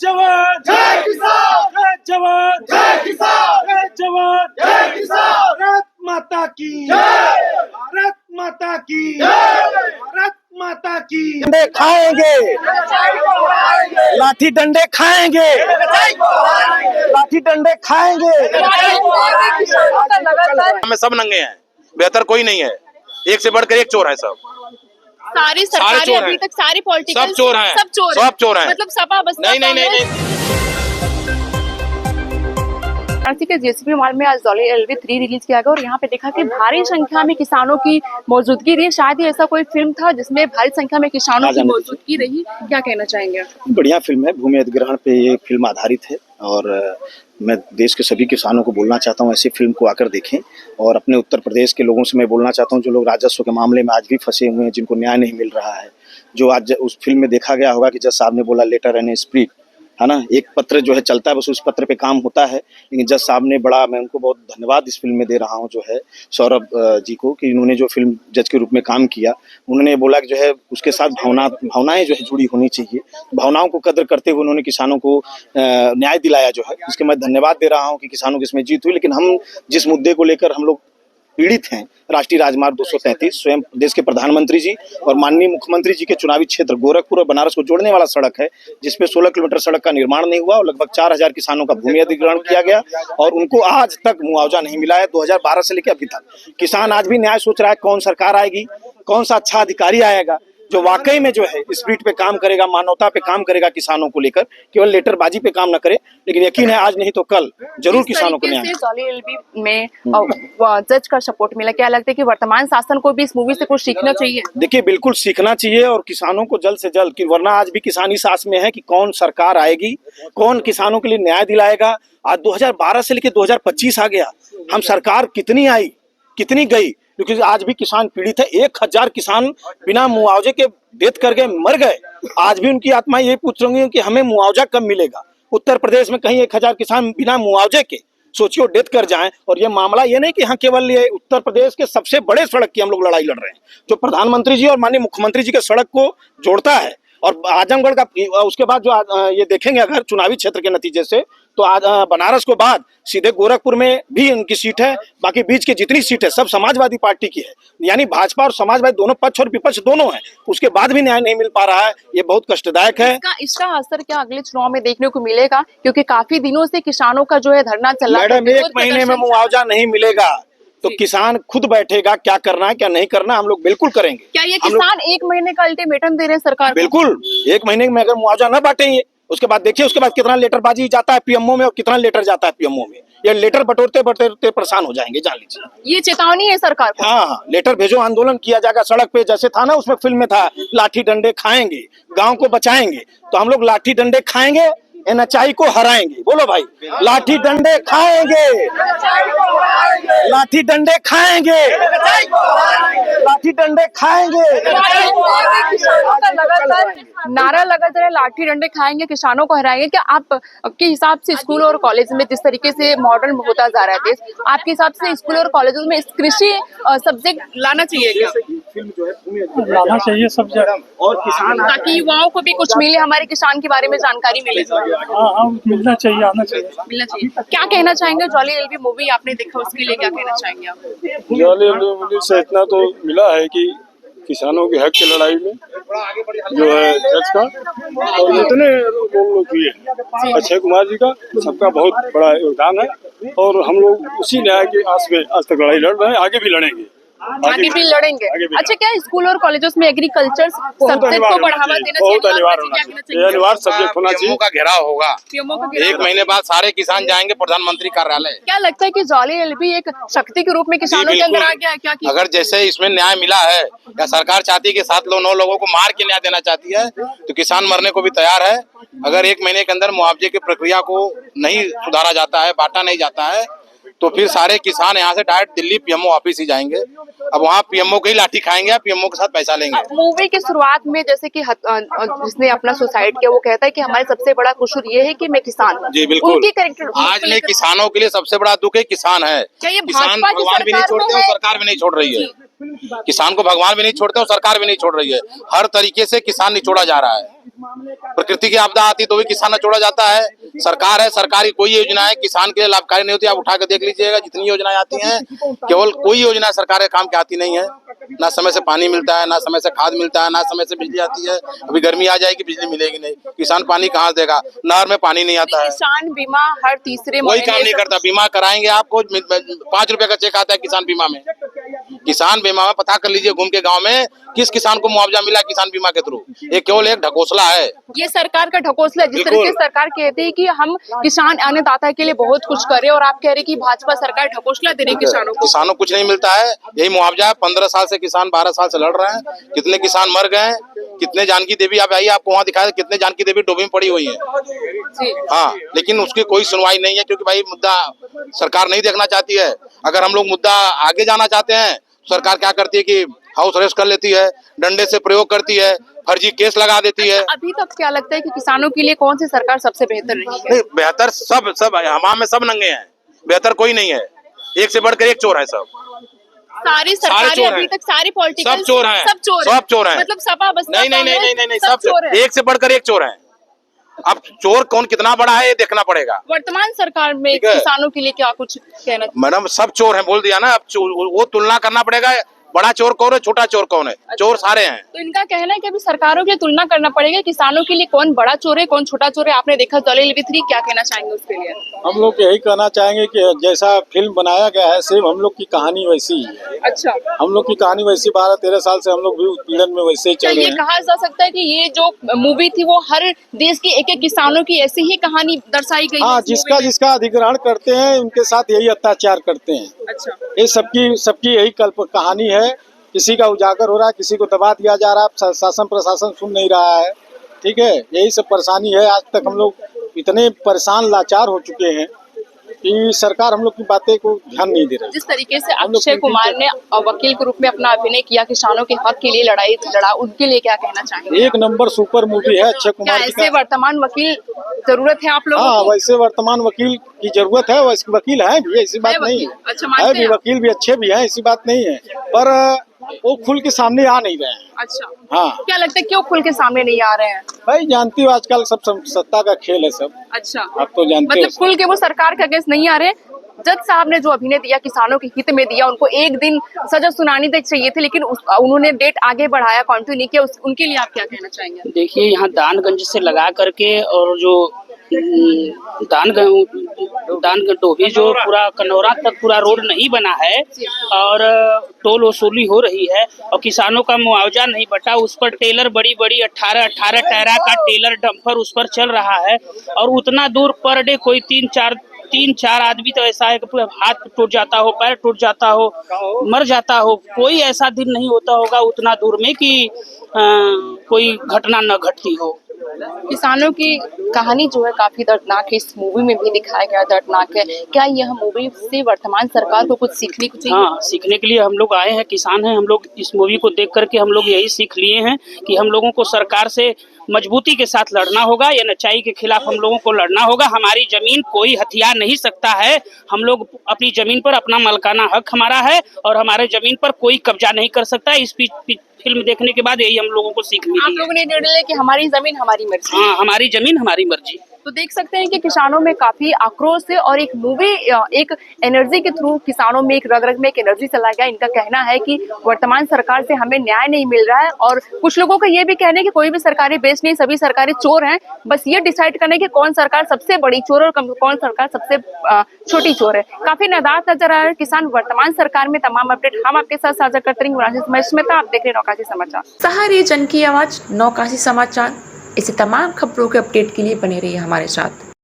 जवान जय किसान, जय जवान जय किसान, जय जवान जय किसान। भारत माता की जय, भारत माता की जय, भारत माता की। डंडे खाएंगे, लाठी डंडे खाएंगे, लाठी डंडे खाएंगे। हमें सब नंगे हैं, बेहतर कोई नहीं है, एक से बढ़कर एक चोर है सब। सारी सरकारें अभी तक सारी पॉलिटिकल सब चोर हैं, सब चोर हैं। मतलब सपा बसपा नहीं। वाराणसी के जेसीबी मॉल में आज जॉली LV 3 रिलीज किया गया और यहाँ पे देखा कि भारी संख्या में किसानों की मौजूदगी रही। शायद ही ऐसा कोई फिल्म था जिसमें भारी संख्या में किसानों की मौजूदगी रही। क्या कहना चाहेंगे? बढ़िया फिल्म है, भूमि अधिग्रहण पे ये फिल्म आधारित है और मैं देश के सभी किसानों को बोलना चाहता हूँ ऐसी फिल्म को आकर देखें। और अपने उत्तर प्रदेश के लोगों से मैं बोलना चाहता हूँ जो लोग राजस्व के मामले में आज भी फंसे हुए हैं, जिनको न्याय नहीं मिल रहा है। जो आज उस फिल्म में देखा गया होगा कि जज साहब ने बोला लेटर एंड स्प्रिट, है ना, एक पत्र जो है चलता है, बस उस पत्र पे काम होता है। लेकिन जज साहब ने बड़ा, मैं उनको बहुत धन्यवाद इस फिल्म में दे रहा हूँ जो है सौरभ जी को, कि इन्होंने जो फिल्म जज के रूप में काम किया, उन्होंने बोला कि जो है उसके साथ भावनाएं जो है जुड़ी होनी चाहिए। भावनाओं को कदर करते हुए उन्होंने किसानों को न्याय दिलाया जो है, इसके मैं धन्यवाद दे रहा हूँ कि किसानों की इसमें जीत हुई। लेकिन हम जिस मुद्दे को लेकर हम लोग पीड़ित हैं, राष्ट्रीय राजमार्ग 233 स्वयं देश के प्रधानमंत्री जी और माननीय मुख्यमंत्री जी के चुनावी क्षेत्र गोरखपुर और बनारस को जोड़ने वाला सड़क है, जिसपे 16 किलोमीटर सड़क का निर्माण नहीं हुआ और लगभग 4000 किसानों का भूमि अधिग्रहण किया गया और उनको आज तक मुआवजा नहीं मिला है। 2012 से लेकर अभी तक किसान आज भी न्याय सोच रहा है, कौन सरकार आएगी, कौन सा अच्छा अधिकारी आएगा जो वाकई में जो है स्पिरिट पे काम करेगा, मानवता पे काम करेगा, किसानों को लेकर केवल लेटरबाजी पे काम न करे। लेकिन यकीन है आज नहीं तो कल जरूर किसानों को न्याय। जॉली LV में जज का सपोर्ट मिला, क्या लगता है कि वर्तमान शासन को भी इस मूवी से कुछ सीखना चाहिए? देखिए बिल्कुल सीखना चाहिए और किसानों को जल्द से जल्द, कि वरना आज भी किसानी सास में है कि कौन सरकार आएगी, कौन किसानों के लिए न्याय दिलाएगा। आज 2012 से लेकर 2025 आ गया, हम सरकार कितनी आई कितनी गई, क्योंकि आज भी किसान पीड़ित है। 1000 किसान बिना मुआवजे के डेथ करके मर गए। आज भी उनकी आत्मा ये पूछ रही है कि हमें मुआवजा कब मिलेगा। उत्तर प्रदेश में कहीं 1000 किसान बिना मुआवजे के सोचियो डेथ कर जाएं। और ये मामला ये नहीं कि हाँ केवल ये उत्तर प्रदेश के सबसे बड़े सड़क की हम लोग लड़ाई लड़ रहे हैं, जो प्रधानमंत्री जी और माननीय मुख्यमंत्री जी के सड़क को जोड़ता है। और आजमगढ़ का उसके बाद जो ये देखेंगे अगर चुनावी क्षेत्र के नतीजे से, तो बनारस को बाद सीधे गोरखपुर में भी उनकी सीट है। बाकी बीच की जितनी सीट है सब समाजवादी पार्टी की है, यानी भाजपा और समाजवादी दोनों पक्ष और विपक्ष दोनों हैं। उसके बाद भी न्याय नहीं मिल पा रहा है, ये बहुत कष्टदायक है। इसका असर क्या अगले चुनाव में देखने को मिलेगा? क्योंकि काफी दिनों से किसानों का जो है धरना चल रहा है। मैडम 1 महीने में मुआवजा नहीं मिलेगा तो किसान खुद बैठेगा, क्या करना है क्या नहीं करना हम लोग बिल्कुल करेंगे। क्या ये किसान 1 महीने का अल्टीमेटम दे रहे हैं सरकार? बिल्कुल 1 महीने में अगर मुआवजा न बांटेंगे, उसके बाद देखिए उसके बाद कितना लेटरबाजी जाता है पीएमओ में और कितना लेटर जाता है पीएमओ में। ये लेटर बटोरते बटोरते परेशान हो जाएंगे, जान लीजिए। ये चेतावनी है सरकार को। हाँ, लेटर भेजो, आंदोलन किया जाएगा सड़क पे, जैसे था ना उसमें फिल्म में था लाठी डंडे खाएंगे गांव को बचाएंगे। तो हम लोग लाठी डंडे खाएंगे, NHI को हराएंगे। बोलो भाई, लाठी डंडे खाएंगे, लाठी डंडे खाएंगे, लाठी डंडे खाएंगे। लगातार नारा लगातार लाठी डंडे खाएंगे, किसानों को हराएंगे। क्या आपके हिसाब से स्कूल और कॉलेज में जिस तरीके से मॉडर्न होता जा रहा है देश, आपके हिसाब से स्कूल और कॉलेजों में कृषि सब्जेक्ट लाना चाहिए क्या? लाना चाहिए सब्जेक्ट, और किसान ताकि युवाओं को भी कुछ मिले, हमारे किसान के बारे में जानकारी मिले। हाँ मिलना चाहिए, आना चाहिए, मिलना चाहिए। क्या कहना चाहेंगे? जॉली LV मूवी आपने देखा, उसके लिए क्या कहना चाहेंगे आप? जॉली LV मूवी से इतना तो मिला है कि किसानों के हक की लड़ाई में जो है जज का और जितने लोग हुए हैं, अक्षय कुमार जी का, सबका बहुत बड़ा योगदान है। और हम लोग उसी न्याय के आस में आज तक लड़ाई लड़ रहे हैं, आगे भी लड़ेंगे। आगे भी लड़ेंगे। अच्छा, क्या स्कूल और कॉलेजों में एग्रीकल्चर सब्जेक्ट को बढ़ावा देना चाहिए? बहुत अनिवार्य होना चाहिए, अनिवार्य सब्जेक्ट होना चाहिए। का घेराव होगा, 1 महीने बाद सारे किसान जाएंगे प्रधानमंत्री कार्यालय। क्या लगता है कि जॉली LV एक शक्ति के रूप में किसानों के अंदर आ गया है क्या? अगर जैसे इसमें न्याय मिला है, या सरकार चाहती है कि 7-9 लोगों को मार के न्याय देना चाहती है, तो किसान मरने को भी तैयार है। अगर 1 महीने के अंदर मुआवजे की प्रक्रिया को नहीं सुधारा जाता है, बांटा नहीं जाता है, तो फिर सारे किसान यहाँ से डायरेक्ट दिल्ली PMO ऑफिस ही जाएंगे। अब वहाँ PMO की लाठी खाएंगे, PMO के साथ पैसा लेंगे। मूवी की शुरुआत में जैसे कि जिसने अपना सुसाइड किया वो कहता है कि हमारे सबसे बड़ा कसूर ये है कि मैं किसान हूँ। जी बिल्कुल। उनकी कैरेक्टर आज में किसानों के लिए सबसे बड़ा दुख है किसान है। क्या ये किसान भाजपा की भगवान भी नहीं सरकार छोड़ते में और है? सरकार भी नहीं छोड़ रही है। किसान को भगवान भी नहीं छोड़ते और सरकार भी नहीं छोड़ रही है। हर तरीके से किसान निचोड़ा जा रहा है। प्रकृति की आपदा आती तो भी किसान निचोड़ा जाता है। सरकार है, सरकारी कोई योजना है किसान के लिए लाभकारी नहीं होती। आप उठा के देख लीजिएगा, जितनी योजनाएं आती हैं केवल कोई योजना सरकार के काम की आती नहीं है। ना समय से पानी मिलता है, ना समय से खाद मिलता है, ना समय से बिजली आती है। अभी गर्मी आ जाएगी, बिजली मिलेगी नहीं, किसान पानी कहाँ से देगा? नहर में पानी नहीं आता है। किसान बीमा हर तीसरे कोई महीने काम नहीं करता। बीमा कराएंगे आपको 5 रुपए का चेक आता है किसान बीमा में। किसान बीमा में पता कर लीजिए घूम के गांव में किस किसान को मुआवजा मिला किसान बीमा के थ्रू। ये केवल एक ढकोसला है, ये सरकार का ढकोसला है। जिस तरीके से सरकार कहती है कि हम किसान अन्नदाता के लिए बहुत कुछ करें और आप कह रहे हैं कि भाजपा सरकार ढकोसला दे रही है किसानों को। किसानों को कुछ नहीं मिलता है, यही मुआवजा है। 15 साल से किसान 12 साल से लड़ रहे हैं। कितने किसान मर गए, कितने जानकी देवी, आप आइए आपको वहाँ दिखाया कितने जानकी देवी डूबी में पड़ी हुई है। हाँ, लेकिन उसकी कोई सुनवाई नहीं है क्योंकि भाई मुद्दा सरकार नहीं देखना चाहती है। अगर हम लोग मुद्दा आगे जाना चाहते हैं, सरकार क्या करती है कि हाउस अरेस्ट कर लेती है, डंडे से प्रयोग करती है, फर्जी केस लगा देती है। अभी तक क्या लगता है कि किसानों के लिए कौन सी सरकार सबसे बेहतर रही है? नहीं, बेहतर सब हमाम में सब नंगे हैं, बेहतर कोई नहीं है। एक से बढ़कर एक चोर है सब। सारी सरकारें अभी तक सारी पॉलिटिकल सब चोर हैं, सब चोर हैं। मतलब सपा बसपा नहीं, सब चोर है। एक से बढ़कर एक चोर है। अब चोर कौन कितना बड़ा है ये देखना पड़ेगा। वर्तमान सरकार में किसानों के लिए क्या कुछ कहना? मैडम सब चोर हैं, बोल दिया ना। अब वो तुलना करना पड़ेगा, बड़ा चोर कौन है, छोटा चोर कौन है। चोर सारे हैं। तो इनका कहना है कि अभी सरकारों की तुलना करना पड़ेगा, किसानों के लिए कौन बड़ा चोर है कौन छोटा चोर है। आपने देखा दलील विथरी, क्या कहना चाहेंगे उसके लिए? हम लोग यही कहना चाहेंगे कि जैसा फिल्म बनाया गया है सेम हम लोग की कहानी वैसी ही है। अच्छा, हम लोग की कहानी वैसी 12-13 साल से हम लोग भी उत्पीड़न में वैसे ही चल रहे ये हैं। कहा जा सकता है कि ये जो मूवी थी वो हर देश के एक एक किसानों की ऐसी ही कहानी दर्शाई गई है हाँ, इस मूवी जिसका में? जिसका अधिग्रहण करते हैं उनके साथ यही अत्याचार करते हैं। अच्छा, ये सबकी यही कहानी है। किसी का उजागर हो रहा है, किसी को दबा दिया जा रहा है, शासन प्रशासन सुन नहीं रहा है। ठीक है, यही सब परेशानी है। आज तक हम लोग इतने परेशान लाचार हो चुके हैं कि सरकार हम लोग की बातें को ध्यान नहीं दे रही। जिस तरीके से अक्षय कुमार ने वकील के रूप में अपना अभिनय किया, किसानों के हक के लिए लड़ाई लड़ा, उनके लिए क्या कहना चाहेंगे? एक नंबर सुपर मूवी है अक्षय क्या कुमार जी ऐसे का। वर्तमान वकील जरूरत है आप लोगों हाँ, को? वैसे वर्तमान वकील की जरूरत है। वैसे वकील है भी, ऐसी बात नहीं है। अच्छा, है मानते भी, हैं? वकील भी अच्छे भी हैं, ऐसी बात नहीं है। पर वो खुल के सामने आ नहीं रहे हैं। अच्छा, हाँ, क्या लगता है क्यों खुल के सामने नहीं आ रहे हैं? भाई जानती हो आजकल सब सत्ता का खेल है सब। अच्छा, आप तो जानते मतलब हो। खुल के वो सरकार के अगेंस्ट नहीं आ रहे। जज साहब ने जो अभिनय दिया किसानों के हित में दिया, उनको एक दिन सजा सुनानी तक चाहिए थी, लेकिन उन्होंने डेट आगे बढ़ाया, कंटिन्यू नहीं किया। उनके लिए आप क्या कहना चाहेंगे? देखिए, यहाँ दानगंज से लगा करके और जो दानगंडोभी जो पूरा कनौरा तक पूरा रोड नहीं बना है और टोल वसूली हो रही है और किसानों का मुआवजा नहीं बटा। उस पर टेलर बड़ी 18 टायरा का टेलर डंपर उस पर चल रहा है और उतना दूर पर डे कोई 3-4 आदमी तो ऐसा है कि हाथ टूट जाता हो, पैर टूट जाता हो, मर जाता हो। कोई ऐसा दिन नहीं होता होगा उतना दूर में कि कोई घटना न घटती हो। किसानों की कहानी जो है काफी दर्दनाक है, इस मूवी में भी दिखाया गया दर्दनाक है। क्या यह मूवी से वर्तमान सरकार को कुछ सीखने को चाहिए? हाँ, सीखने के लिए हम लोग आए हैं, किसान हैं हम लोग। इस मूवी को देख करके हम लोग यही सीख लिए हैं कि हम लोगों को सरकार से मजबूती के साथ लड़ना होगा, या नचाई के खिलाफ हम लोगों को लड़ना होगा। हमारी जमीन कोई हथियार नहीं सकता है। हम लोग अपनी जमीन पर अपना मालिकाना हक हमारा है और हमारे जमीन पर कोई कब्जा नहीं कर सकता। इस फिल्म देखने के बाद यही हम लोगों को सीख मिली है। आप लोगों ने निर्णय लिया कि हमारी जमीन हमारी मर्जी। हाँ, हमारी जमीन हमारी मर्जी। तो देख सकते हैं कि किसानों में काफी आक्रोश है और एक मूवी एक एनर्जी के थ्रू किसानों में एक रग रग में एक एनर्जी चला गया। इनका कहना है कि वर्तमान सरकार से हमें न्याय नहीं मिल रहा है और कुछ लोगों का ये भी कहना है कि कोई भी सरकारी बेस नहीं, सभी सरकारी चोर हैं। बस ये डिसाइड करने की कौन सरकार सबसे बड़ी चोर और कौन सरकार सबसे छोटी चोर है। काफी नाराज नजर आ रहे किसान वर्तमान सरकार में। तमाम अपडेट हम आपके साथ साझा करते रहेंगे। मैं स्मिता, आप देख रहे हैं नौकाशी समाचार। सहारे जन की आवाज नौकाशी समाचार। इसी तमाम खबरों के अपडेट के लिए बने रहिए हमारे साथ।